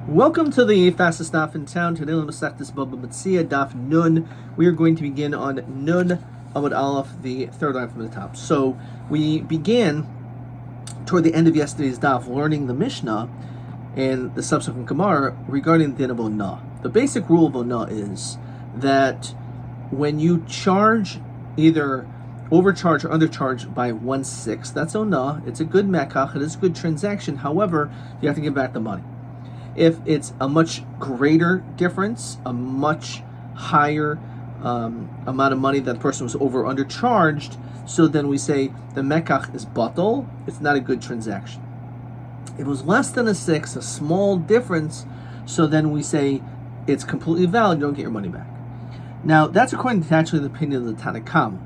Welcome to the fastest daf in town. Today, Masechtas Bava Metzia daf Nun. We are going to begin on Nun Amud Aleph, the third line from the top. So we began toward the end of yesterday's daf learning the Mishnah and the subsequent Gemara regarding the din of Onah. The basic rule of Onah is that when you charge either overcharge or undercharge by 1/6, that's Onah. It's a good mekach. It is a good transaction. However, you have to give back the money. If it's a much greater difference, a much higher amount of money that the person was over or undercharged, so then we say the mekach is batal. It's not a good transaction. It was less than a 6, a small difference, so then we say it's completely valid. You don't get your money back. Now that's according to actually the opinion of the Tanna Kama.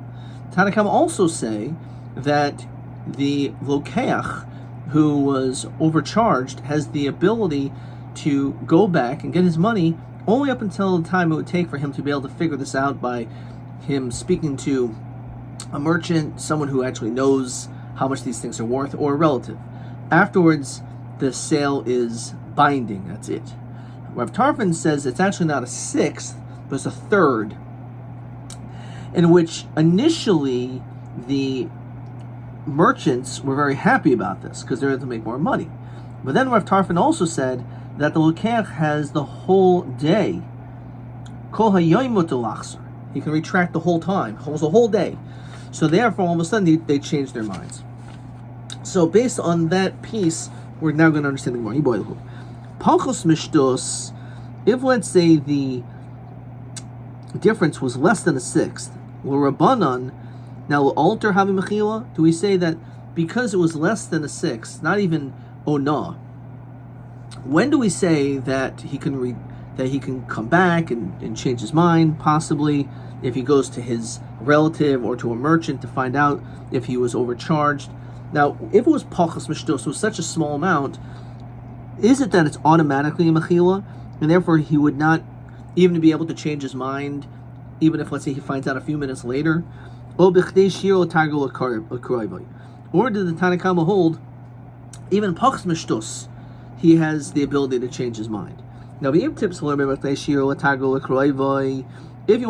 Tanna Kama also say that the lokeach who was overcharged has the ability to go back and get his money only up until the time it would take for him to be able to figure this out by him speaking to a merchant, someone who actually knows how much these things are worth, or a relative. Afterwards, the sale is binding. That's it. Rav Tarfon says it's actually not a 6th, but it's a 3rd, in which initially the merchants were very happy about this because they're able to make more money. But then Rav Tarfon also said that the lokeach has the whole day. Kol hayomi lachzor. He can retract the whole time, almost the whole day. So therefore, all of a sudden, they changed their minds. So based on that piece, we're now going to understand the more. Palchos mishtos, if let's say the difference was less than a 6th, l'Rabbanan, now alter havi mechila, do we say that because it was less than a 6th, not even Onah, when do we say that he can come back and change his mind, possibly if he goes to his relative or to a merchant to find out if he was overcharged? Now, if it was pachas mishtos, so such a small amount, is it that it's automatically a mechila, and therefore he would not even be able to change his mind, even if, let's say, he finds out a few minutes later? Or did the Tanna Kama hold even pachas mishtos, he has the ability to change his mind? Now, if you want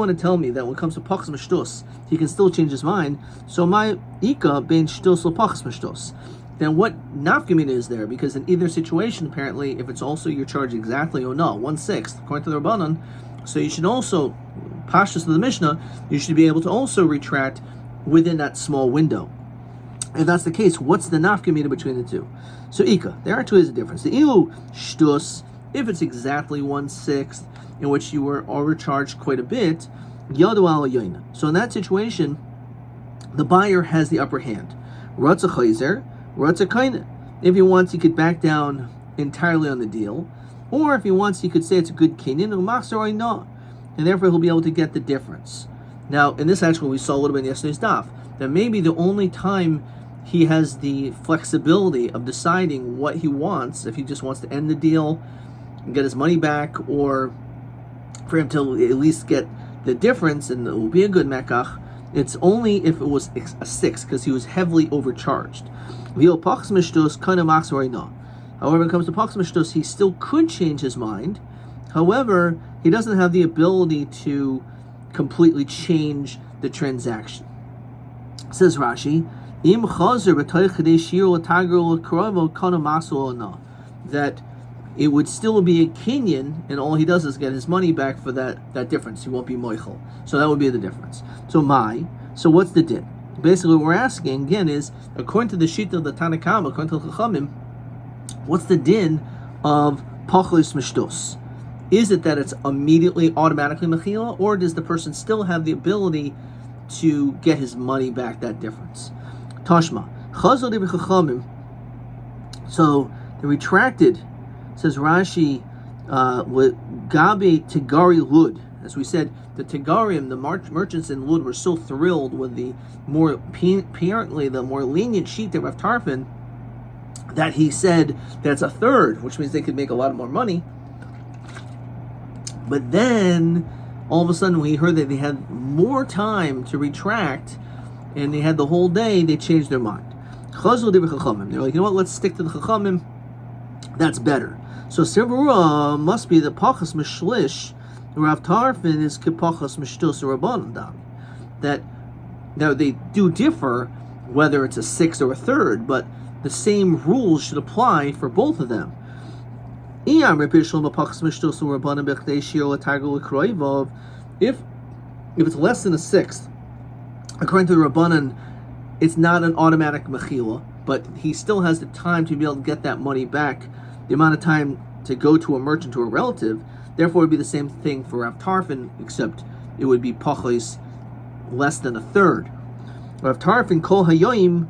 to tell me that when it comes to pachas mishtos, he can still change his mind, so my ika ben shtos lo pachas mishtos, then what nafkamina is there? Because in either situation, apparently, if it's also you're charged exactly or no, 1/6, according to the Rabbanan, so you should also, pashtus of the Mishnah, you should be able to also retract within that small window. If that's the case, what's the nafkamina between the two? So ika, there actually is a difference. The ilu shtus, if it's exactly 1/6, in which you were overcharged quite a bit, yadu ala yoina. So in that situation, the buyer has the upper hand. Ratza chayzer, ratza kaina. If he wants, he could back down entirely on the deal, or if he wants, he could say it's a good kinyan, u'machzor no, and therefore he'll be able to get the difference. Now, in this actually, we saw a little bit in yesterday's daf that maybe the only time he has the flexibility of deciding what he wants, if he just wants to end the deal and get his money back, or for him to at least get the difference, and it will be a good mekach, it's only if it was a 6, because he was heavily overcharged. However, when it comes to pachas mishtos, he still could change his mind. However, he doesn't have the ability to completely change the transaction. Says Rashi, that it would still be a kinyan, and all he does is get his money back for that difference. He won't be moichel. So that would be the difference. So what's the din? Basically, what we're asking again is, according to the shita of the Tanna Kama, according to the Chachamim, what's the din of pachos mishtos? Is it that it's immediately automatically mechila, or does the person still have the ability to get his money back, that difference? Tashma. So they retracted, says Rashi, with Gabe Tigari Lud. As we said, the Tigarim, the merchants in Lud, were so thrilled with the more, apparently the more lenient sheet of Rav Tarfon, that he said that's a 3rd, which means they could make a lot more money. But then, all of a sudden, when he heard that they had more time to retract, and they had the whole day, they changed their mind. They're like, you know what, let's stick to the Chachamim. That's better. So Sivura must be the Pachas Mishlish. Rav Tarfon is Kipachas Mishtus Rabbanan Dami. That now they do differ whether it's a sixth or a third, but the same rules should apply for both of them. If it's less than a sixth, according to the Rabbanan, it's not an automatic mechila, but he still has the time to be able to get that money back, the amount of time to go to a merchant or a relative. Therefore, it would be the same thing for Rav Tarfon, except it would be pachos less than a third. Rav Tarfon kol hayoim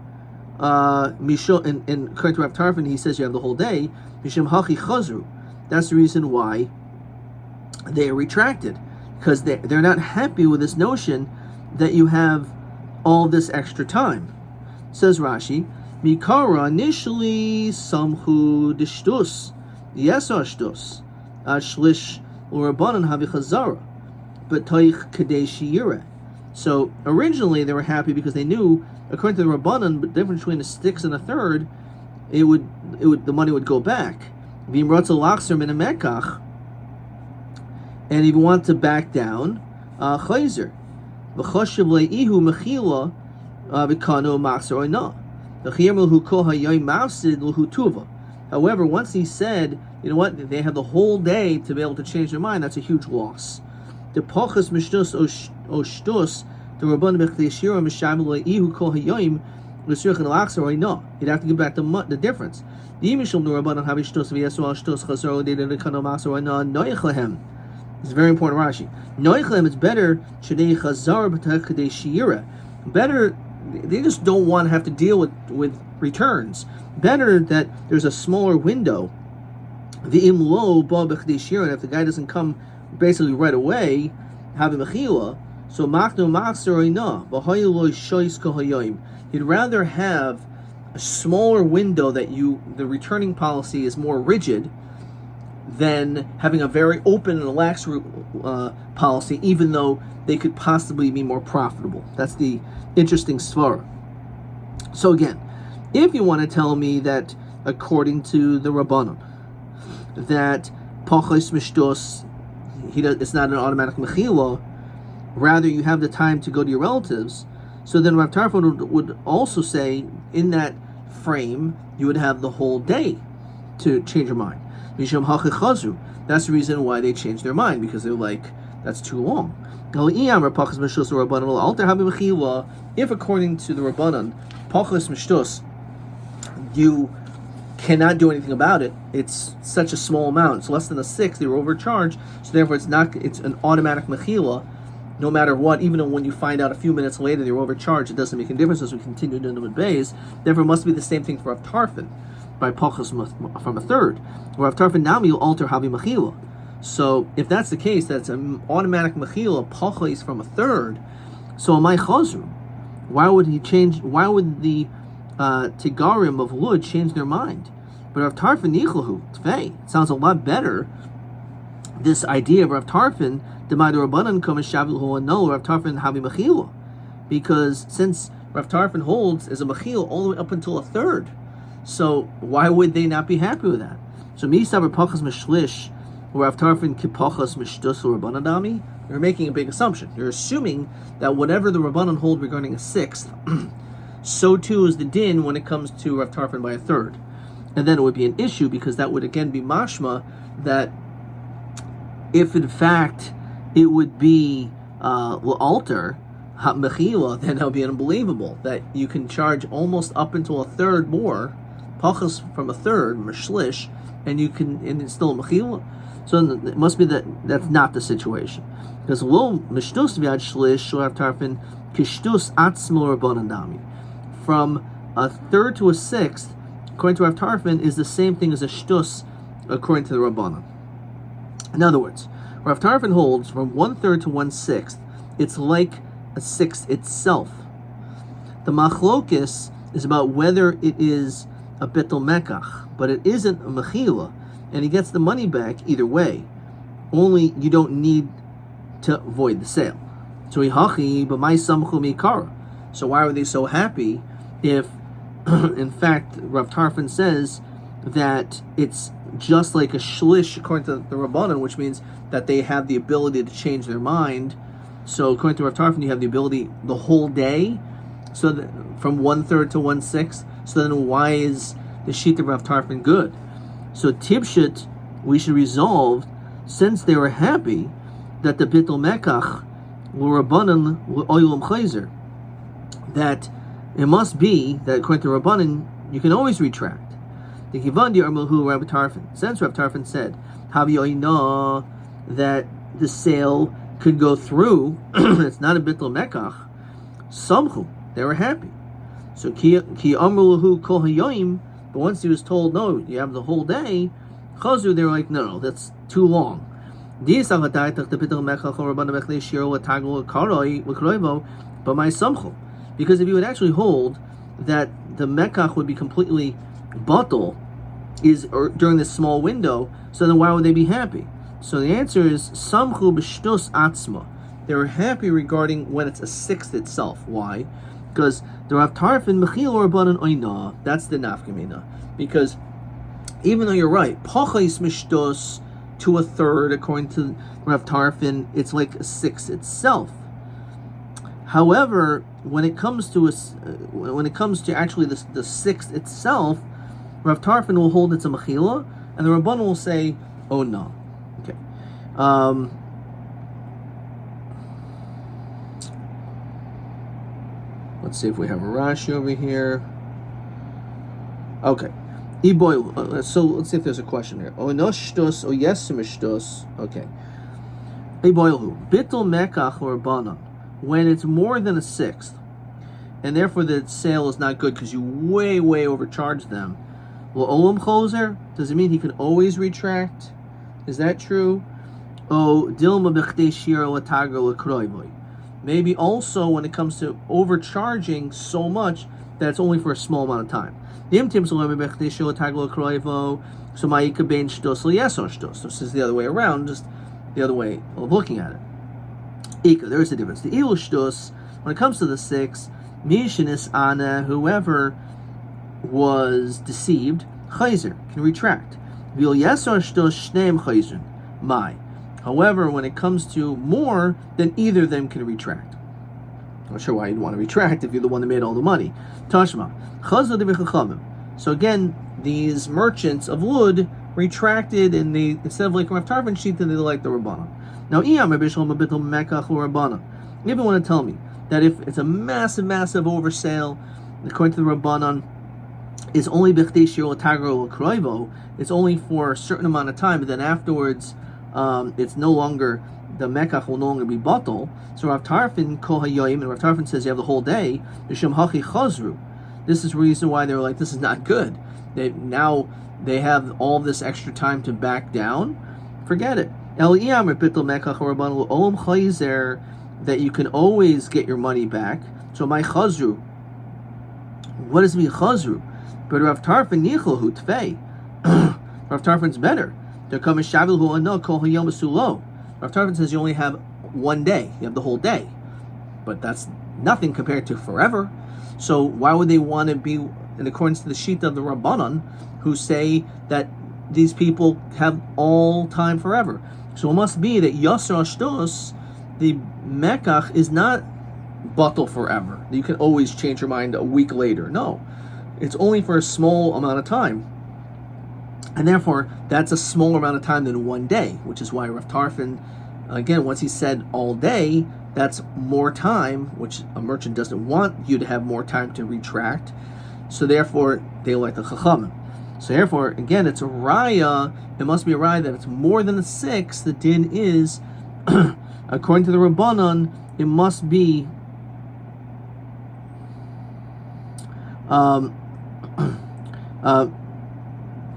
mishum, and according to Rav Tarfon, he says you have the whole day. Mishum hachi chazru. That's the reason why they are retracted, because they're not happy with this notion that you have all this extra time. Says Rashi, Mikara initially samhu dishtus, yesashtus, ashlish urabanan havichazara, but toich kadesh yira. So originally they were happy because they knew, according to the Rabbanan, the difference between a sixth and a third, the money would go back. V'im ratza lachzer min hamekach, and if you want to back down, chayzer. V'choshev leihu mechila v'kano machzer oina. V'chiyamel hu kol hayoyim mafsid l'hu tuva. However, once he said, you know what, they have the whole day to be able to change their mind, that's a huge loss. The pachas mishtus oshtus, the rabban b'chdeshira mishamel leihu kol hayoyim l'sirchen lachzer oina. You'd have to give back the difference. It's very important, Rashi. Noichem, it's better. Better, they just don't want to have to deal with returns. Better that there's a smaller window. And if the guy doesn't come basically right away, have a mechila. So you'd rather have a smaller window that the returning policy is more rigid than having a very open and lax policy, even though they could possibly be more profitable. That's the interesting svara. So again, if you want to tell me that according to the Rabbanon, that pachos mishtos, it's not an automatic mechila, rather you have the time to go to your relatives, so then Rav Tarfon would also say, in that frame, you would have the whole day to change your mind. Misham hachichazu. That's the reason why they changed their mind, because they're like, that's too long. If according to the Rabbanan, pachos mishtos, you cannot do anything about it. It's such a small amount. It's less than a sixth. They were overcharged, so therefore it's an automatic mechila. No matter what, even when you find out a few minutes later they were overcharged, it doesn't make a difference as we continue to the bays. Therefore, it must be the same thing for Rav Tarfon by pachos from a third. Or Rav Tarfon now you alter havi mechila. So if that's the case, that's an automatic mechila pachos from a third. So amai chazru. Why would he change? Why would the tigarim of Lud change their mind? But Rav Tarfon nichlahu tvei. It sounds a lot better. This idea of Rav Tarfon, because since Rav Tarfon holds as a mechil all the way up until a third, so why would they not be happy with that? So misaber pachas mishlish, Rav Tarfon kipachas mishtus rabbanadami. You're making a big assumption. You're assuming that whatever the Rabbanan hold regarding a sixth, so too is the din when it comes to Rav Tarfon by a third, and then it would be an issue because that would again be mashma that if in fact it would be alter mechila, then that would be unbelievable that you can charge almost up until a third more, pachas from a third, mishlish, and it's still a mechila. So it must be that's not the situation. Because lo mishtus v'ad shlish Rav Tarfon kishtus atzmo rabbanadami. From a third to a sixth, according to Rav Tarfon, is the same thing as a shtus according to the Rabbanan. In other words, Rav Tarfon holds from 1/3 to 1/6, it's like a sixth itself. The machlokis is about whether it is a betel mekach, but it isn't a mechila, and he gets the money back either way. Only you don't need to void the sale. So why were they so happy if, in fact, Rav Tarfon says that it's just like a shlish according to the Rabbanan, which means that they have the ability to change their mind. So according to Rav Tarfon, you have the ability the whole day, so that, from 1/3 to 1/6. So then why is the sheet of Rav Tarfon good? So Tibshit, we should resolve, since they were happy that the Bittul Mekach Rabbanan Oilam Chayzer, that it must be that according to Rabbanan, you can always retract. The Kivandi Armalhu Rabbi Tarfon, since Rabbi Tarfon said, Havi Oina, that the sale could go through, it's not a Bittul Mekach, Samchu, they were happy. So Ki Amrulahu Kol Hayoim, but once he was told, no, you have the whole day, Chazru, they were like, no, that's too long. But my Samchu, because if you would actually hold that the Mekach would be completely batal during this small window, so then why would they be happy? So the answer is Samchu b'shtus atzma. They were happy regarding when it's a sixth itself. Why? Because the Rav Tarfon mechil or rabbanan oina. That's the nafkamina. Because even though you're right, pachais mishtus to 1/3 according to Rav Tarfon, it's like a sixth itself. However, when it comes to actually the sixth itself, Rav Tarfon will hold it's a mechila, and the Rabban will say, oh no. Okay. Let's see if we have a Rashi over here. Okay. So let's see if there's a question here. Oh no shtus, oh yes shtus. Okay. Iboilhu. Bittul mekach or bana. When it's more than a sixth, and therefore the sale is not good because you way overcharged them. Well, olam choser, does it mean he can always retract? Is that true? Oh, dilma b'chdei shira l'tagra l'kroivoy. Maybe also when it comes to overcharging so much that it's only for a small amount of time. So this is the other way around, just the other way of looking at it. There is a difference. The ilu shtus, when it comes to the six, mishinis ana, whoever was deceived, chayzer, can retract. Vil yesar shtus shneim chayzrin, my. However, when it comes to more, then either of them can retract. I'm not sure why you'd want to retract if you're the one that made all the money. Tashma. So again, these merchants of wood retracted, and they, instead of like Rav Tarfon sheet, then they like the Rabbanan. Now, even want to tell me that if it's a massive oversale, according to the Rabbanan, it's only it's only for a certain amount of time, but then afterwards, it's no longer, the mekach will no longer be batal. So Rav Tarfon kol hayoyim, and Rav Tarfon says you have the whole day. This is the reason why they were like, this is not good. They have all this extra time to back down. Forget it. That you can always get your money back. So my chazru. What does it mean chazru? But Rav Tarfon nichel tfei. Rav Tarfon's better. Rav Tarfon says you only have one day. You have the whole day. But that's nothing compared to forever. So why would they want to be in accordance to the sheet of the Rabbanan, who say that these people have all time forever? So it must be that Yasser Ashtos, the Mekach, is not batal forever. You can always change your mind a week later. No. It's only for a small amount of time. And therefore, that's a smaller amount of time than one day, which is why Rav Tarfon, again, once he said all day, that's more time, which a merchant doesn't want you to have more time to retract. So therefore, they like the Chachamim. So therefore, again, it's a raya. It must be a raya that it's more than a six. The din is, according to the Rabbanan, it must be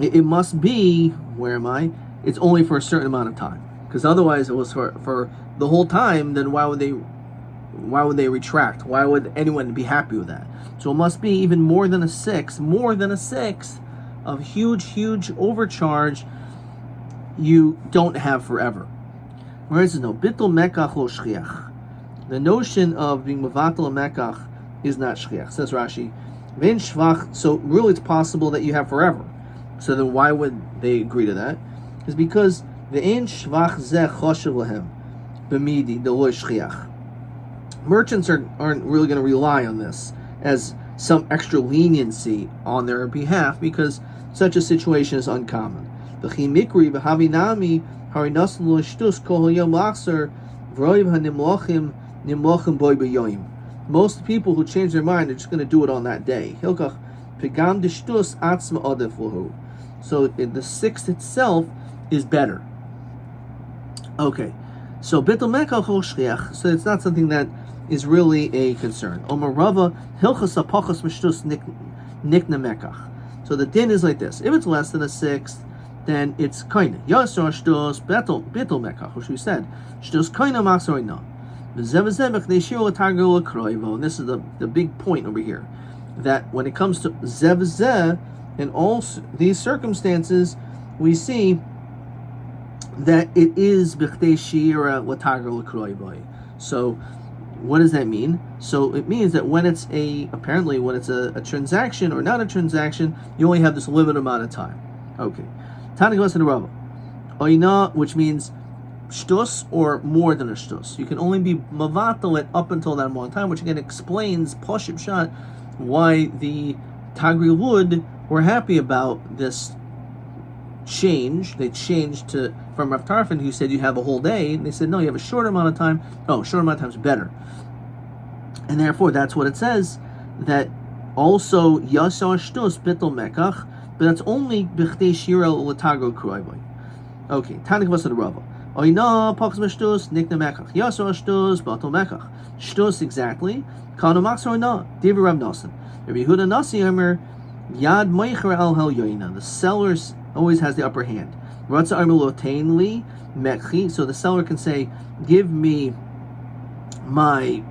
it must be, where am I? It's only for a certain amount of time. Because otherwise it was for the whole time, then why would they retract? Why would anyone be happy with that? So it must be even more than a sixth of huge overcharge you don't have forever. Whereas no bittul mekach lo shchiach. The notion of being mevatel mekach is not shchiach. Says Rashi. So really it's possible that you have forever. So then why would they agree to that? Is because the ein shvach zeh choshev lahem b'midi deloy shchiach. Merchants aren't really going to rely on this as some extra leniency on their behalf because such a situation is uncommon. V'chi mikri v'havinami harinas lo shtus kol yom lachser v'roiv hanimlochim nimlochim boy b'yoyim. Most people who change their mind are just going to do it on that day. Hilkach pigam deshtus atzma adef lahu. So the sixth itself is better. Okay, so bitul mekach ol shchiach. So it's not something that is really a concern. Omar Rava hilchas apachas mishtus nikna mekach. So the din is like this: if it's less than a sixth, then it's kaina yasor shtus bitul mekach, which we said shtus kaina masorina. And this is the big point over here, that when it comes to zevzeh, in all these circumstances, we see that it is b'chtei shira l'tager l'kroivoy. So, what does that mean? So it means that when it's a transaction or not a transaction, you only have this limited amount of time. Okay, Tani goes to the Rabbi, oina, which means shtus or more than a shtus. You can only be mavatal it up until that amount of time, which again explains poshib shot why the Tagri Lud were happy about this change. They changed from Rav Tarfon, who said you have a whole day, and they said no, you have a short amount of time. Oh, short amount of time is better, and therefore that's what it says. That also yasar shtus bitul mekach, but that's only b'chtei shira l'tagro kruayboy. Okay, Tanik was the Rava. Oina pachas meshtus nikna mekach yasar shtus batul mekach shtus exactly. Kana max or not? Divi Rav Nasan. Rabbi Yehuda Nasi Omer Yad Meicher Al Hel Yoina. The seller always has the upper hand. Ratza Omer Lotein Li Mekchi. So the seller can say, "Give me my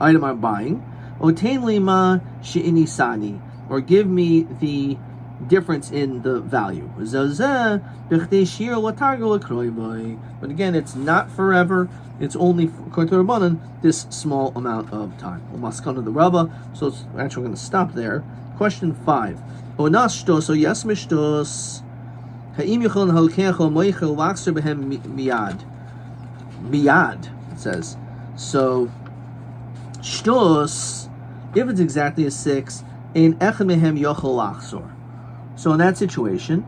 item I'm buying." Otein Li Ma She'ini Sani, or give me the difference in the value. But again, it's not forever. It's only, according to Rabbanan, this small amount of time. Maskana the Rabba. So it's actually going to stop there. Question 5. Onas shtos o yes mishtos. Ha'im yichol halkecho moichel lakser behem miyad. Miyad, it says. So, shtos, if it's exactly a 6, ein echad mehem yochel laksor. So in that situation,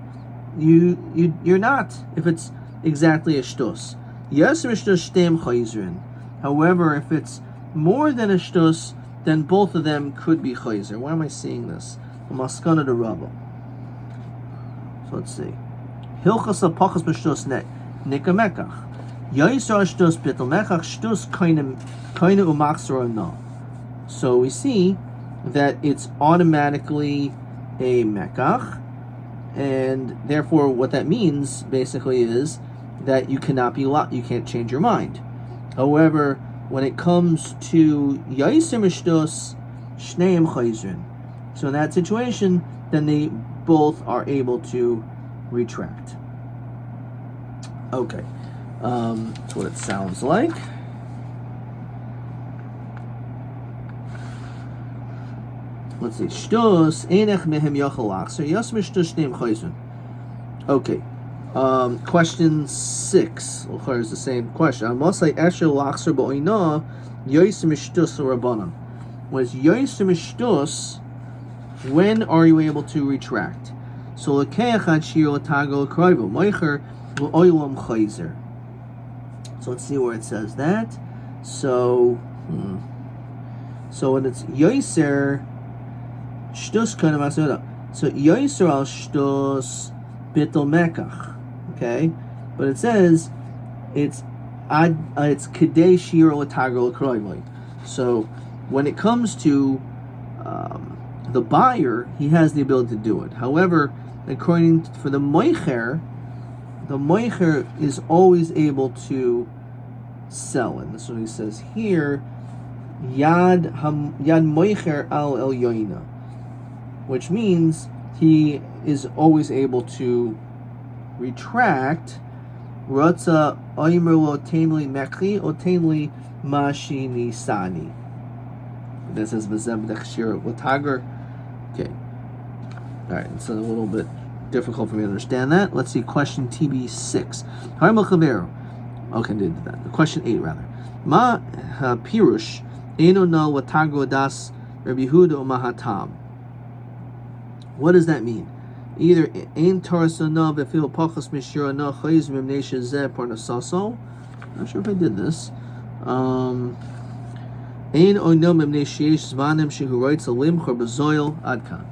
you're not, if it's exactly a shtus. Yes, shtus shtem chayzrin. However, if it's more than a shtus, then both of them could be chayzer. Why am I seeing this? Maskana de Rabba. So let's see. Hilchas apachas b'shtus nika mekach. Yaisar shtus bitul mekach shtus kaina umachzor no. So we see that it's automatically a mekach, and therefore what that means basically is that you can't change your mind. However, when it comes to yaiser mishtos shneim chayzrin, so in that situation, then they both are able to retract. Okay, that's what it sounds like. Let's see. Shtos einech mehem yochel lachser yasmer shtos shneim chayzrin. Okay. Question 6. Well, is the same question. Amasai esher lachser ba'oina yoiser mishtos rabbanon. Was yoiser mishtos? When are you able to retract? So lekeach ad shir l'tago l'krayvo moicher v'oilam chayzer. So let's see where it says that. So when it's yoiser shtus kind of asura. So yoiser al shtus bitul mekach. Okay, but it says it's kedei shir l'tago l'krayvo. So when it comes to the buyer, he has the ability to do it. However, for the moicher is always able to sell it. That's what he says here. Yad moicher al el yoina, which means he is always able to retract. Ratza oimer lo tainli mekli o tainli mashini sani. That says v'zem dechshir l'tager. Okay. All right. It's a little bit difficult for me to understand that. Let's see, question TB6. Okay, did that. Question 8 rather. Ma pirush eno no watago das Rabbi Yehuda o mahatam. What does that mean? Either ein torasona befil pachas mishira no chayiz mimnesha zeh parnasaso. Not sure if I did this. Ein oino mimnesha zvanim shehu writes a limchor bezoil adkan.